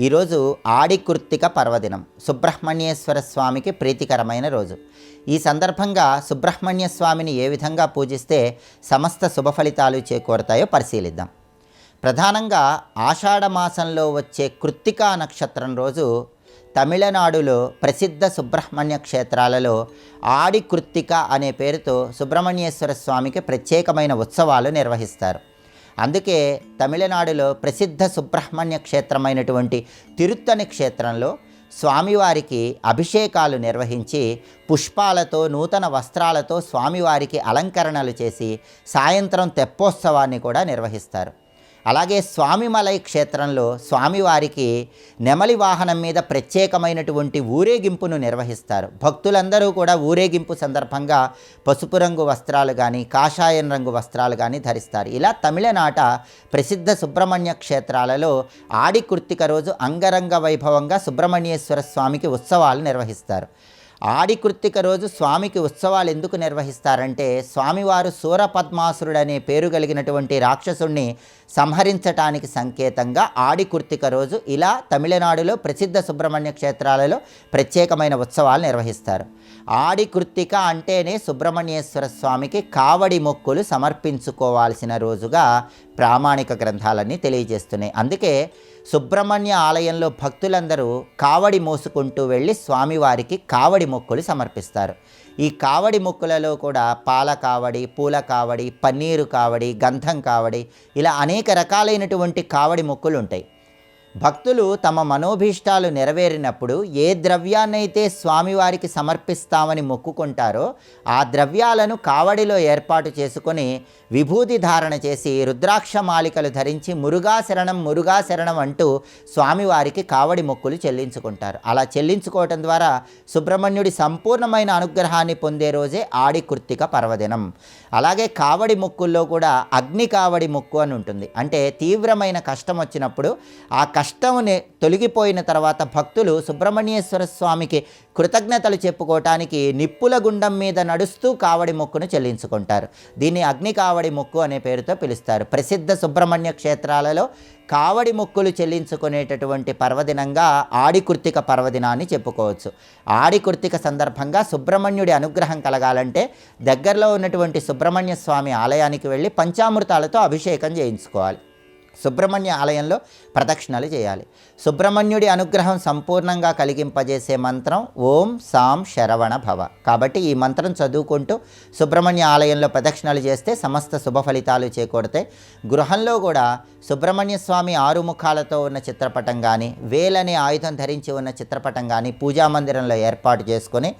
ఈరోజు ఆడికృత్తిక పర్వదినం, సుబ్రహ్మణ్యేశ్వర స్వామికి ప్రీతికరమైన రోజు. ఈ సందర్భంగా సుబ్రహ్మణ్య స్వామిని ఏ విధంగా పూజిస్తే సమస్త శుభ ఫలితాలు చేకూరతాయో పరిశీలిద్దాం. ప్రధానంగా ఆషాఢమాసంలో వచ్చే కృత్తికా నక్షత్రం రోజు తమిళనాడులో ప్రసిద్ధ సుబ్రహ్మణ్య క్షేత్రాలలో ఆడికృత్తిక అనే పేరుతో సుబ్రహ్మణ్యేశ్వర స్వామికి ప్రత్యేకమైన ఉత్సవాలు నిర్వహిస్తారు. అందుకే తమిళనాడులో ప్రసిద్ధ సుబ్రహ్మణ్య క్షేత్రమైనటువంటి తిరుత్తని క్షేత్రంలో స్వామివారికి అభిషేకాలు నిర్వహించి పుష్పాలతో నూతన వస్త్రాలతో స్వామివారికి అలంకరణలు చేసి సాయంత్రం తెప్పోత్సవాన్ని కూడా నిర్వహిస్తారు. అలాగే స్వామిమలై క్షేత్రంలో స్వామివారికి నెమలి వాహనం మీద ప్రత్యేకమైనటువంటి ఊరేగింపును నిర్వహిస్తారు. భక్తులందరూ కూడా ఊరేగింపు సందర్భంగా పసుపు రంగు వస్త్రాలు కానీ కాషాయం రంగు వస్త్రాలు కానీ ధరిస్తారు. ఇలా తమిళనాట ప్రసిద్ధ సుబ్రహ్మణ్య క్షేత్రాలలో ఆడికృత్తిక రోజు అంగరంగ వైభవంగా సుబ్రహ్మణ్యేశ్వర స్వామికి ఉత్సవాలు నిర్వహిస్తారు. ఆడికృత్తిక రోజు స్వామికి ఉత్సవాలు ఎందుకు నిర్వహిస్తారంటే, స్వామివారు సూరపద్మాసురుడు అనే పేరు కలిగినటువంటి రాక్షసుణ్ణి సంహరించటానికి సంకేతంగా ఆడికృత్తిక రోజు ఇలా తమిళనాడులో ప్రసిద్ధ సుబ్రహ్మణ్య క్షేత్రాలలో ప్రత్యేకమైన ఉత్సవాలు నిర్వహిస్తారు. ఆడికృత్తిక అంటేనే సుబ్రహ్మణ్యేశ్వర స్వామికి కావడి మొక్కులు సమర్పించుకోవాల్సిన రోజుగా ప్రామాణిక గ్రంథాలన్నీ తెలియజేస్తున్నాయి. అందుకే సుబ్రహ్మణ్య ఆలయంలో భక్తులందరూ కావడి మోసుకుంటూ వెళ్ళి స్వామివారికి కావడి మొక్కులు సమర్పిస్తారు. ఈ కావడి మొక్కులలో కూడా పాల కావడి, పూల కావడి, పన్నీరు కావడి, గంధం కావడి, ఇలా అనేక రకాలైనటువంటి కావడి మొక్కులు ఉంటాయి. భక్తులు తమ మనోభీష్టాలు నెరవేరినప్పుడు ఏ ద్రవ్యాన్నైతే స్వామివారికి సమర్పిస్తామని మొక్కుకుంటారో ఆ ద్రవ్యాలను కావడిలో ఏర్పాటు చేసుకొని విభూతి ధారణ చేసి రుద్రాక్ష మాలికలు ధరించి మురుగా శరణం అంటూ స్వామివారికి కావడి మొక్కులు చెల్లించుకుంటారు. అలా చెల్లించుకోవటం ద్వారా సుబ్రహ్మణ్యుడి సంపూర్ణమైన అనుగ్రహాన్ని పొందే రోజే ఆడికృత్తిక పర్వదినం. అలాగే కావడి మొక్కుల్లో కూడా అగ్ని కావడి మొక్కు అని ఉంటుంది. అంటే తీవ్రమైన కష్టం వచ్చినప్పుడు ఆ కష్టముని తొలగిపోయిన తర్వాత భక్తులు సుబ్రహ్మణ్యేశ్వర స్వామికి కృతజ్ఞతలు చెప్పుకోవటానికి నిప్పుల గుండం మీద నడుస్తూ కావడి మొక్కును చెల్లించుకుంటారు. దీన్ని అగ్ని కావడి మొక్కు అనే పేరుతో పిలుస్తారు. ప్రసిద్ధ సుబ్రహ్మణ్య క్షేత్రాలలో కావడి మొక్కులు చెల్లించుకునేటటువంటి పర్వదినంగా ఆడికృత్తిక పర్వదినాన్ని చెప్పుకోవచ్చు. ఆడికృత్తిక సందర్భంగా సుబ్రహ్మణ్యుడి అనుగ్రహం కలగాలంటే దగ్గరలో ఉన్నటువంటి సుబ్రహ్మణ్య స్వామి ఆలయానికి వెళ్ళి పంచామృతాలతో అభిషేకం చేయించుకోవాలి. సుబ్రహ్మణ్య ఆలయంలో ప్రదక్షిణలు చేయాలి. సుబ్రహ్మణ్యుడి అనుగ్రహం సంపూర్ణంగా కలిగింపజేసే మంత్రం ఓం సాం శరవణ భవ. కాబట్టి ఈ మంత్రం చదువుకుంటూ సుబ్రహ్మణ్య ఆలయంలో ప్రదక్షిణలు చేస్తే సమస్త శుభ ఫలితాలు చేకూడతాయి. గృహంలో కూడా సుబ్రహ్మణ్య స్వామి 6 ముఖాలతో ఉన్న చిత్రపటం కానీ వేలనే ఆయుధం ధరించి ఉన్న చిత్రపటం కానీ పూజామందిరంలో ఏర్పాటు చేసుకొని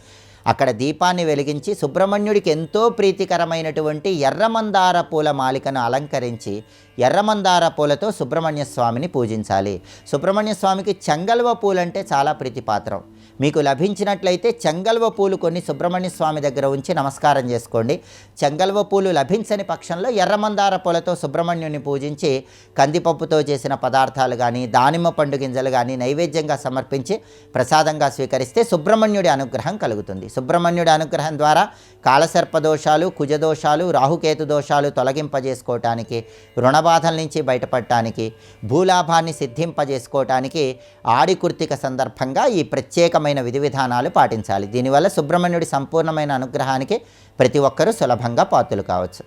అక్కడ దీపాన్ని వెలిగించి సుబ్రహ్మణ్యుడికి ఎంతో ప్రీతికరమైనటువంటి ఎర్రమందార పూల మాలికను అలంకరించి ఎర్రమందార పూలతో సుబ్రహ్మణ్య స్వామిని పూజించాలి. సుబ్రహ్మణ్య స్వామికి చెంగల్వ పూలంటే చాలా ప్రీతిపాత్రం. మీకు లభించినట్లయితే చెంగల్వ పూలు కొన్ని సుబ్రహ్మణ్య స్వామి దగ్గర ఉంచి నమస్కారం చేసుకోండి. చెంగల్వ పూలు లభించని పక్షంలో ఎర్రమందార పూలతో సుబ్రహ్మణ్యుని పూజించి కందిపప్పుతో చేసిన పదార్థాలు కానీ దానిమ్మ పండు గింజలు కానీ నైవేద్యంగా సమర్పించి ప్రసాదంగా స్వీకరిస్తే సుబ్రహ్మణ్యుడి అనుగ్రహం కలుగుతుంది. సుబ్రహ్మణ్యుడి అనుగ్రహం ద్వారా కాలసర్పదోషాలు, కుజదోషాలు, రాహుకేతు దోషాలు తొలగింపజేసుకోవటానికి, రుణబాధల నుంచి బయటపడటానికి, భూలాభాన్ని సిద్ధింపజేసుకోవటానికి ఆడికృత్తిక సందర్భంగా ఈ ప్రత్యేకమైన విధి విధానాలు పాటించాలి. దీనివల్ల సుబ్రహ్మణ్యుడి సంపూర్ణమైన అనుగ్రహానికి ప్రతి ఒక్కరూ సులభంగా పాత్రులు కావచ్చు.